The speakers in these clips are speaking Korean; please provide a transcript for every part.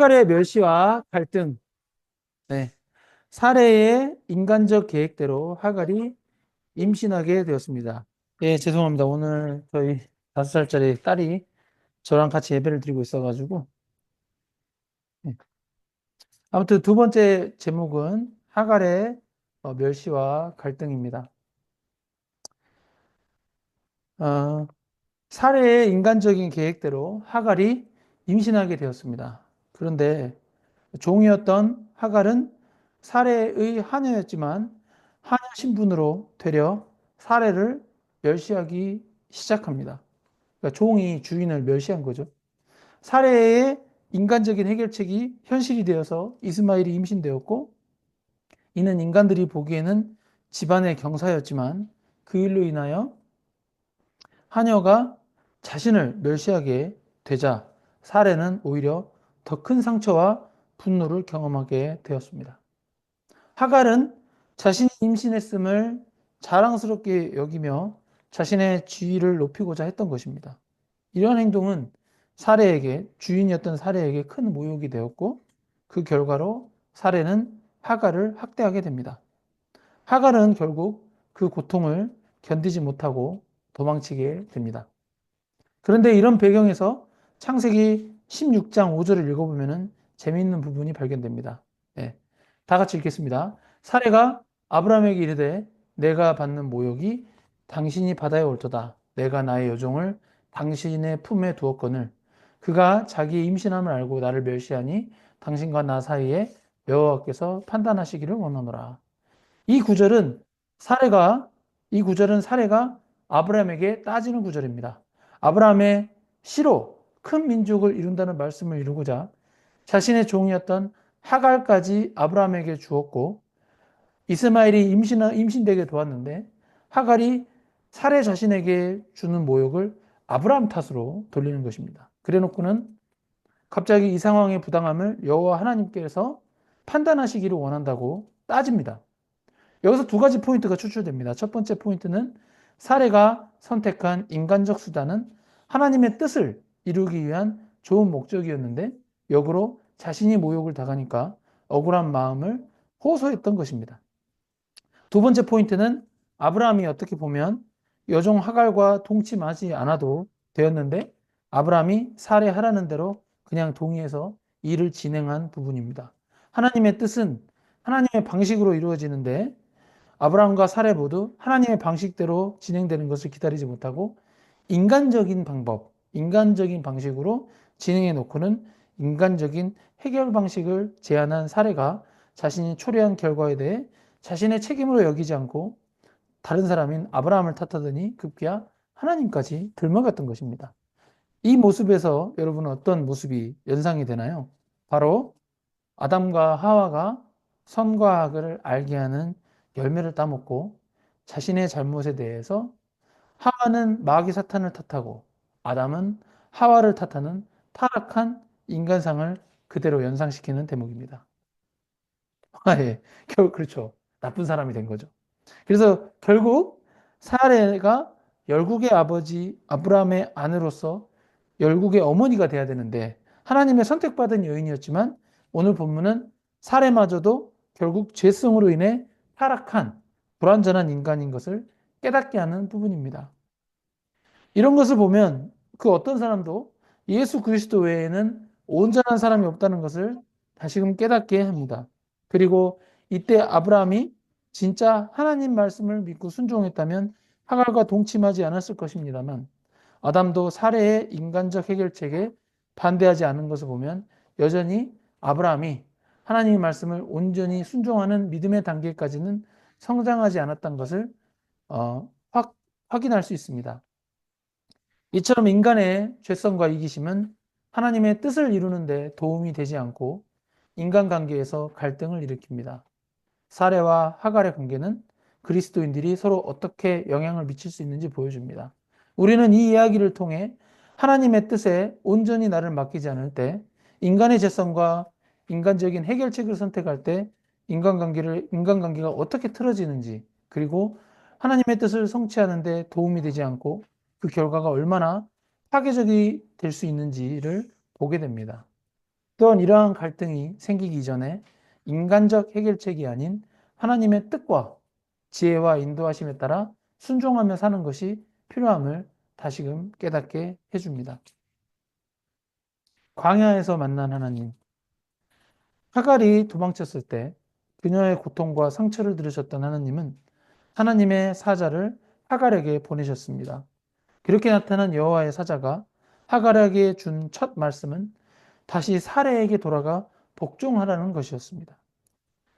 하갈의 멸시와 갈등. 네. 사례의 인간적 계획대로 하갈이 임신하게 되었습니다. 예, 죄송합니다. 오늘 저희 5살짜리 딸이 저랑 같이 예배를 드리고 있어가지고. 예. 아무튼 두 번째 제목은 하갈의 멸시와 갈등입니다. 어, 사례의 인간적인 계획대로 하갈이 임신하게 되었습니다. 그런데 종이었던 하갈은 사례의 하녀였지만 하녀 신분으로 되려 사례를 멸시하기 시작합니다. 그러니까 종이 주인을 멸시한 거죠. 사례의 인간적인 해결책이 현실이 되어서 이스마엘이 임신되었고, 이는 인간들이 보기에는 집안의 경사였지만 그 일로 인하여 하녀가 자신을 멸시하게 되자 사례는 오히려 더 큰 상처와 분노를 경험하게 되었습니다. 하갈은 자신이 임신했음을 자랑스럽게 여기며 자신의 지위를 높이고자 했던 것입니다. 이러한 행동은 사례에게, 주인이었던 사례에게 큰 모욕이 되었고, 그 결과로 사례는 하갈을 학대하게 됩니다. 하갈은 결국 그 고통을 견디지 못하고 도망치게 됩니다. 그런데 이런 배경에서 창세기 16장 5절을 읽어보면 재미있는 부분이 발견됩니다. 네. 다 같이 읽겠습니다. 사례가 아브라함에게 이르되 내가 받는 모욕이 당신이 받아야 옳도다. 내가 나의 여종을 당신의 품에 두었거늘 그가 자기의 임신함을 알고 나를 멸시하니 당신과 나 사이에 여호와께서 판단하시기를 원하노라. 이 구절은 사례가 이 구절은 사례가 아브라함에게 따지는 구절입니다. 아브라함의 시로 큰 민족을 이룬다는 말씀을 이루고자 자신의 종이었던 하갈까지 아브라함에게 주었고 이스마엘이 임신되게 도왔는데 하갈이 사례 자신에게 주는 모욕을 아브라함 탓으로 돌리는 것입니다. 그래놓고는 갑자기 이 상황의 부당함을 여호와 하나님께서 판단하시기를 원한다고 따집니다. 여기서 두 가지 포인트가 추출됩니다. 첫 번째 포인트는 사례가 선택한 인간적 수단은 하나님의 뜻을 이루기 위한 좋은 목적이었는데 역으로 자신이 모욕을 당하니까 억울한 마음을 호소했던 것입니다. 두 번째 포인트는 아브라함이 어떻게 보면 여종 하갈과 동침하지 않아도 되었는데 아브라함이 살해하라는 대로 그냥 동의해서 일을 진행한 부분입니다. 하나님의 뜻은 하나님의 방식으로 이루어지는데 아브라함과 사례 모두 하나님의 방식대로 진행되는 것을 기다리지 못하고 인간적인 방법, 인간적인 방식으로 진행해 놓고는 인간적인 해결 방식을 제안한 사례가 자신이 초래한 결과에 대해 자신의 책임으로 여기지 않고 다른 사람인 아브라함을 탓하더니 급기야 하나님까지 들먹였던 것입니다. 이 모습에서 여러분은 어떤 모습이 연상이 되나요? 바로 아담과 하와가 선과 악을 알게 하는 열매를 따먹고 자신의 잘못에 대해서 하와는 마귀 사탄을 탓하고 아담은 하와를 탓하는 타락한 인간상을 그대로 연상시키는 대목입니다. 예, 그렇죠. 나쁜 사람이 된 거죠. 그래서 결국 사레가 열국의 아버지 아브라함의 아내로서 열국의 어머니가 돼야 되는데 하나님의 선택받은 여인이었지만 오늘 본문은 사레마저도 결국 죄성으로 인해 타락한 불완전한 인간인 것을 깨닫게 하는 부분입니다. 이런 것을 보면 그 어떤 사람도 예수 그리스도 외에는 온전한 사람이 없다는 것을 다시금 깨닫게 합니다. 그리고 이때 아브라함이 진짜 하나님 말씀을 믿고 순종했다면 하갈과 동침하지 않았을 것입니다만 아담도 사례의 인간적 해결책에 반대하지 않은 것을 보면 여전히 아브라함이 하나님의 말씀을 온전히 순종하는 믿음의 단계까지는 성장하지 않았던 것을 확인할 수 있습니다. 이처럼 인간의 죄성과 이기심은 하나님의 뜻을 이루는데 도움이 되지 않고 인간관계에서 갈등을 일으킵니다. 사례와 하갈의 관계는 그리스도인들이 서로 어떻게 영향을 미칠 수 있는지 보여줍니다. 우리는 이 이야기를 통해 하나님의 뜻에 온전히 나를 맡기지 않을 때 인간의 죄성과 인간적인 해결책을 선택할 때 인간관계가 어떻게 틀어지는지 그리고 하나님의 뜻을 성취하는데 도움이 되지 않고 그 결과가 얼마나 파괴적이 될 수 있는지를 보게 됩니다. 또한 이러한 갈등이 생기기 이전에 인간적 해결책이 아닌 하나님의 뜻과 지혜와 인도하심에 따라 순종하며 사는 것이 필요함을 다시금 깨닫게 해줍니다. 광야에서 만난 하나님. 하갈이 도망쳤을 때 그녀의 고통과 상처를 들으셨던 하나님은 하나님의 사자를 하갈에게 보내셨습니다. 그렇게 나타난 여호와의 사자가 하갈에게 준 첫 말씀은 다시 사레에게 돌아가 복종하라는 것이었습니다.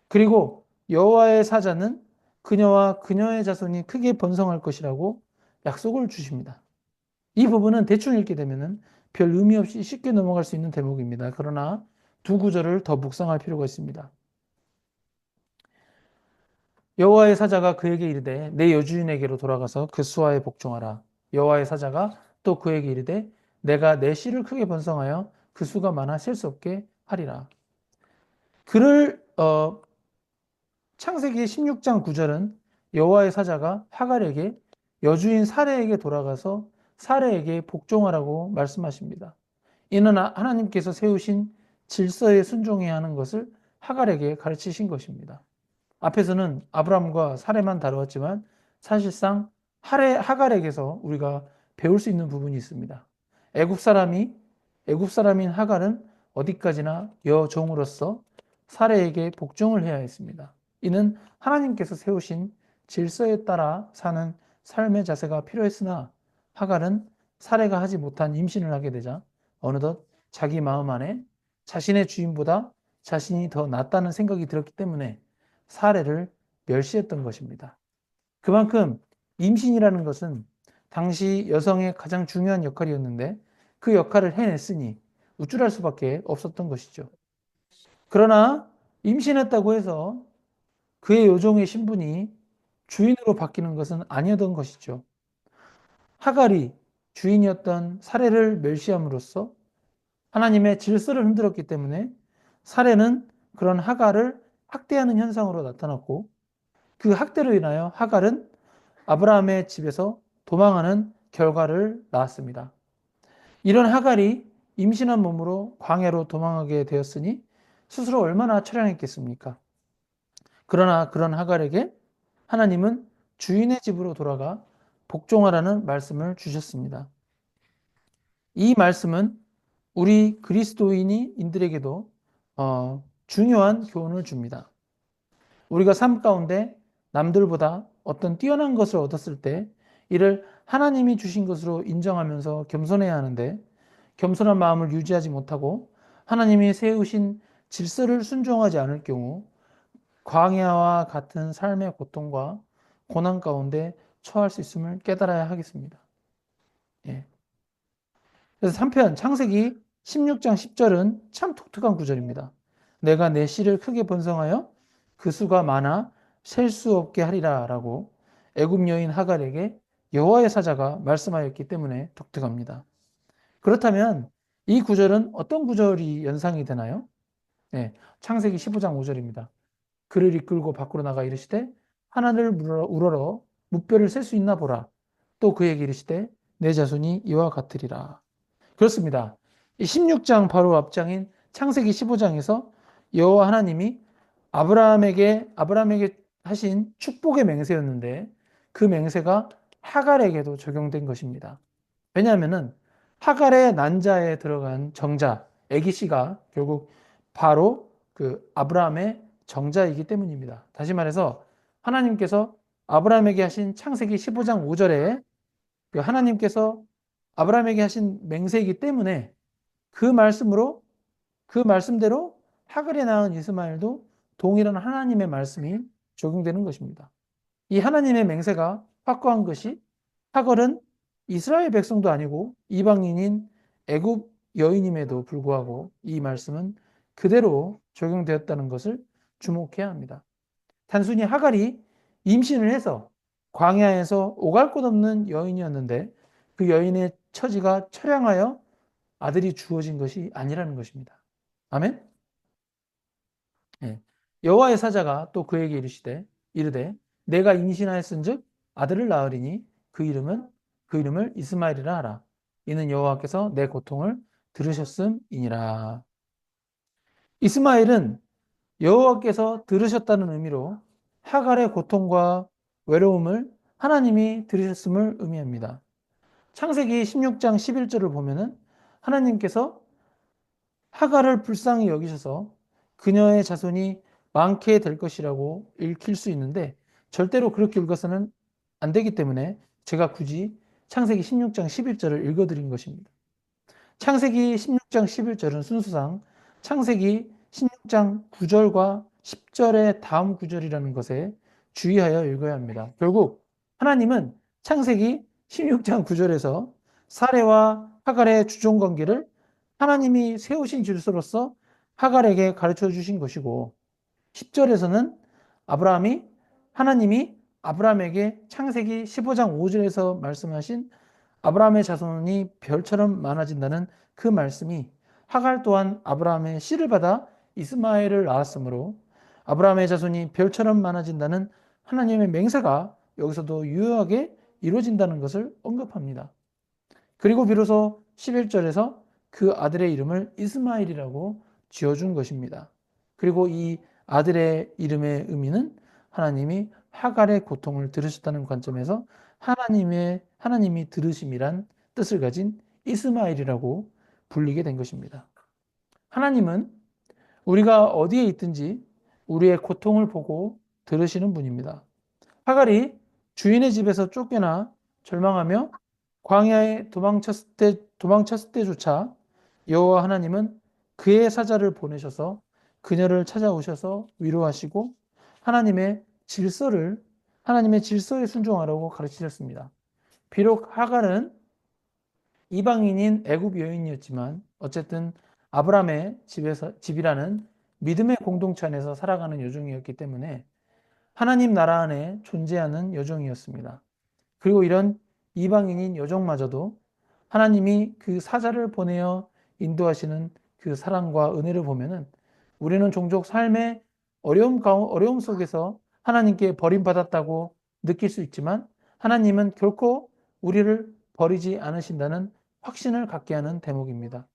그리고 여호와의 사자는 그녀와 그녀의 자손이 크게 번성할 것이라고 약속을 주십니다. 이 부분은 대충 읽게 되면 별 의미 없이 쉽게 넘어갈 수 있는 대목입니다. 그러나 두 구절을 더 묵상할 필요가 있습니다. 여호와의 사자가 그에게 이르되 내 여주인에게로 돌아가서 그 수하에 복종하라. 여호와의 사자가 또 그에게 이르되 내가 내 씨를 크게 번성하여 그 수가 많아 셀 수 없게 하리라. 그를 창세기 16장 9절은 여호와의 사자가 하갈에게 여주인 사레에게 돌아가서 사레에게 복종하라고 말씀하십니다. 이는 하나님께서 세우신 질서에 순종해야 하는 것을 하갈에게 가르치신 것입니다. 앞에서는 아브람과 사레만 다루었지만 사실상 하갈에게서 우리가 배울 수 있는 부분이 있습니다. 애굽 사람인 하갈은 어디까지나 여종으로서 사레에게 복종을 해야 했습니다. 이는 하나님께서 세우신 질서에 따라 사는 삶의 자세가 필요했으나 하갈은 사레가 하지 못한 임신을 하게 되자 어느덧 자기 마음 안에 자신의 주인보다 자신이 더 낫다는 생각이 들었기 때문에 사례를 멸시했던 것입니다. 그만큼 임신이라는 것은 당시 여성의 가장 중요한 역할이었는데 그 역할을 해냈으니 우쭐할 수밖에 없었던 것이죠. 그러나 임신했다고 해서 그의 여종의 신분이 주인으로 바뀌는 것은 아니었던 것이죠. 하갈이 주인이었던 사례를 멸시함으로써 하나님의 질서를 흔들었기 때문에 사례는 그런 하갈을 학대하는 현상으로 나타났고 그 학대로 인하여 하갈은 아브라함의 집에서 도망하는 결과를 낳았습니다. 이런 하갈이 임신한 몸으로 광야로 도망하게 되었으니 스스로 얼마나 처량했겠습니까? 그러나 그런 하갈에게 하나님은 주인의 집으로 돌아가 복종하라는 말씀을 주셨습니다. 이 말씀은 우리 그리스도인들에게도 중요한 교훈을 줍니다. 우리가 삶 가운데 남들보다 어떤 뛰어난 것을 얻었을 때 이를 하나님이 주신 것으로 인정하면서 겸손해야 하는데 겸손한 마음을 유지하지 못하고 하나님이 세우신 질서를 순종하지 않을 경우 광야와 같은 삶의 고통과 고난 가운데 처할 수 있음을 깨달아야 하겠습니다. 예. 그래서 한편 창세기 16장 10절은 참 독특한 구절입니다. 내가 내 씨를 크게 번성하여 그 수가 많아 셀 수 없게 하리라 라고 애굽 여인 하갈에게 여호와의 사자가 말씀하였기 때문에 독특합니다. 그렇다면 이 구절은 어떤 구절이 연상이 되나요? 네, 창세기 15장 5절입니다. 그를 이끌고 밖으로 나가 이르시되 하나를 우러러 무뼈를 셀 수 있나 보라. 또 그에게 이르시되 내 자손이 이와 같으리라. 그렇습니다. 16장 바로 앞장인 창세기 15장에서 여호와 하나님이 아브라함에게 하신 축복의 맹세였는데 그 맹세가 하갈에게도 적용된 것입니다. 왜냐하면은 하갈의 난자에 들어간 정자, 아기 씨가 결국 바로 그 아브라함의 정자이기 때문입니다. 다시 말해서 하나님께서 아브라함에게 하신 창세기 15장 5절에 하나님께서 아브라함에게 하신 맹세이기 때문에 그 말씀대로 하갈에 낳은 이스마엘도 동일한 하나님의 말씀이 적용되는 것입니다. 이 하나님의 맹세가 확고한 것이 하갈은 이스라엘 백성도 아니고 이방인인 애굽 여인임에도 불구하고 이 말씀은 그대로 적용되었다는 것을 주목해야 합니다. 단순히 하갈이 임신을 해서 광야에서 오갈 것 없는 여인이었는데 그 여인의 처지가 처량하여 아들이 주어진 것이 아니라는 것입니다. 아멘? 예. 여호와의 사자가 또 그에게 이르되 내가 임신하였은즉 아들을 낳으리니 그 이름을 이스마엘이라 하라. 이는 여호와께서 내 고통을 들으셨음이니라. 이스마엘은 여호와께서 들으셨다는 의미로 하갈의 고통과 외로움을 하나님이 들으셨음을 의미합니다. 창세기 16장 11절을 보면은 하나님께서 하갈을 불쌍히 여기셔서 그녀의 자손이 많게 될 것이라고 읽힐 수 있는데 절대로 그렇게 읽어서는 안 되기 때문에 제가 굳이 창세기 16장 11절을 읽어드린 것입니다. 창세기 16장 11절은 순수상 창세기 16장 9절과 10절의 다음 구절이라는 것에 주의하여 읽어야 합니다. 결국 하나님은 창세기 16장 9절에서 사레와 하갈의 주종 관계를 하나님이 세우신 질서로서 하갈에게 가르쳐 주신 것이고 10절에서는 하나님이 아브라함에게 창세기 15장 5절에서 말씀하신 아브라함의 자손이 별처럼 많아진다는 그 말씀이 하갈 또한 아브라함의 씨를 받아 이스마엘을 낳았으므로 아브라함의 자손이 별처럼 많아진다는 하나님의 맹세가 여기서도 유효하게 이루어진다는 것을 언급합니다. 그리고 비로소 11절에서 그 아들의 이름을 이스마엘이라고 지어준 것입니다. 그리고 이 아들의 이름의 의미는 하나님이 하갈의 고통을 들으셨다는 관점에서 하나님이 들으심이란 뜻을 가진 이스마엘이라고 불리게 된 것입니다. 하나님은 우리가 어디에 있든지 우리의 고통을 보고 들으시는 분입니다. 하갈이 주인의 집에서 쫓겨나 절망하며 광야에 도망쳤을 때조차 여호와 하나님은 그의 사자를 보내셔서 그녀를 찾아오셔서 위로하시고 하나님의 질서에 순종하라고 가르치셨습니다. 비록 하갈은 이방인인 애굽 여인이었지만 어쨌든 아브라함의 집이라는 믿음의 공동체 안에서 살아가는 여종이었기 때문에 하나님 나라 안에 존재하는 여종이었습니다. 그리고 이런 이방인인 여종마저도 하나님이 그 사자를 보내어 인도하시는 그 사랑과 은혜를 보면은 우리는 종종 삶의 어려움 속에서 하나님께 버림받았다고 느낄 수 있지만 하나님은 결코 우리를 버리지 않으신다는 확신을 갖게 하는 대목입니다.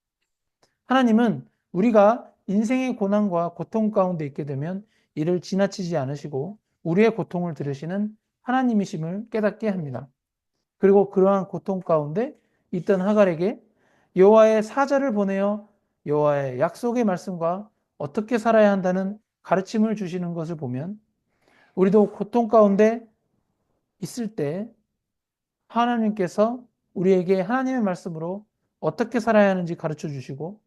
하나님은 우리가 인생의 고난과 고통 가운데 있게 되면 이를 지나치지 않으시고 우리의 고통을 들으시는 하나님이심을 깨닫게 합니다. 그리고 그러한 고통 가운데 있던 하갈에게 여호와의 사자를 보내어 여호와의 약속의 말씀과 어떻게 살아야 한다는 가르침을 주시는 것을 보면 우리도 고통 가운데 있을 때 하나님께서 우리에게 하나님의 말씀으로 어떻게 살아야 하는지 가르쳐 주시고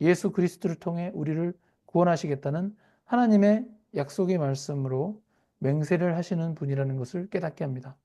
예수 그리스도를 통해 우리를 구원하시겠다는 하나님의 약속의 말씀으로 맹세를 하시는 분이라는 것을 깨닫게 합니다.